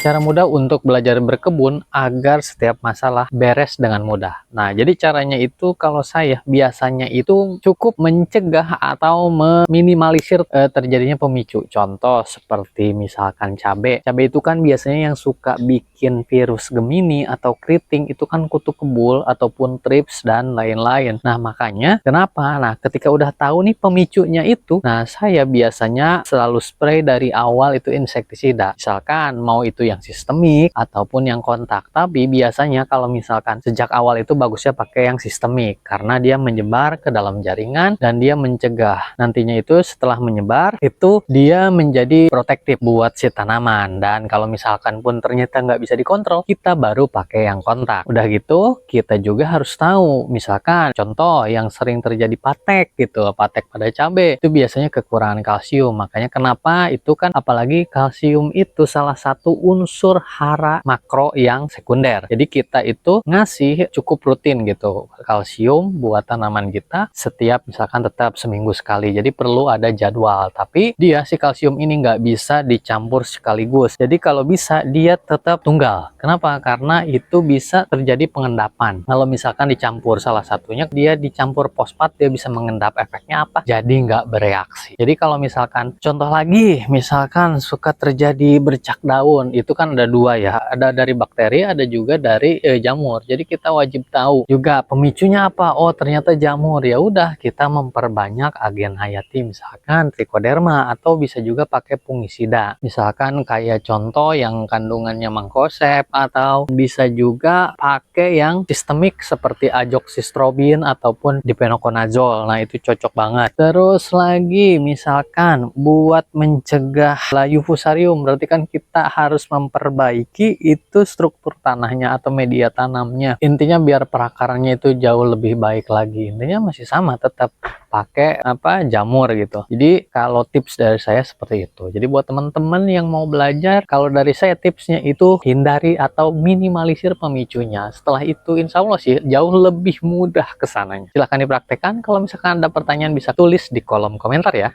Cara mudah untuk belajar berkebun agar setiap masalah beres dengan mudah. Nah, jadi caranya itu kalau saya biasanya itu cukup mencegah atau meminimalisir terjadinya pemicu. Contoh seperti misalkan cabai. Cabai itu kan biasanya yang suka bikin virus Gemini atau keriting itu kan kutu kebul ataupun trips dan lain-lain. Nah, makanya kenapa? Nah, ketika udah tahu nih pemicunya itu, nah saya biasanya selalu spray dari awal itu insektisida. Misalkan mau itu yang sistemik ataupun yang kontak, tapi biasanya kalau misalkan sejak awal itu bagusnya pakai yang sistemik karena dia menyebar ke dalam jaringan dan dia mencegah nantinya itu setelah menyebar itu dia menjadi protektif buat si tanaman. Dan kalau misalkan pun ternyata nggak bisa dikontrol, kita baru pakai yang kontak. Udah gitu kita juga harus tahu, misalkan contoh yang sering terjadi patek gitu, patek pada cabai itu biasanya kekurangan kalsium. Makanya kenapa itu kan, apalagi kalsium itu salah satu unsur hara makro yang sekunder. Jadi kita itu ngasih cukup rutin gitu kalsium buat tanaman kita setiap misalkan tetap seminggu sekali. Jadi perlu ada jadwal. Tapi dia si kalsium ini nggak bisa dicampur sekaligus. Jadi kalau bisa dia tetap tunggal. Kenapa? Karena itu bisa terjadi pengendapan. Kalau misalkan dicampur salah satunya, dia dicampur fosfat, dia bisa mengendap. Efeknya apa? Jadi nggak bereaksi. Jadi kalau misalkan contoh lagi, misalkan suka terjadi bercak daun, itu kan ada dua ya, ada dari bakteri, ada juga dari jamur. Jadi kita wajib tahu juga pemicunya apa. Oh ternyata jamur, ya udah kita memperbanyak agen hayati, misalkan trichoderma, atau bisa juga pakai fungisida. Misalkan kayak contoh yang kandungannya mangkosep, atau bisa juga pakai yang sistemik seperti azoxystrobin ataupun difenoconazole. Nah itu cocok banget. Terus lagi misalkan buat mencegah layu fusarium, berarti kan kita harus memperbaiki itu struktur tanahnya atau media tanamnya. Intinya biar perakarannya itu jauh lebih baik lagi. Intinya masih sama, tetap pakai jamur gitu. Jadi kalau tips dari saya seperti itu. Jadi buat teman-teman yang mau belajar, kalau dari saya tipsnya itu hindari atau minimalisir pemicunya. Setelah itu insya Allah sih jauh lebih mudah kesananya. Silahkan dipraktekkan. Kalau misalkan ada pertanyaan bisa tulis di kolom komentar ya.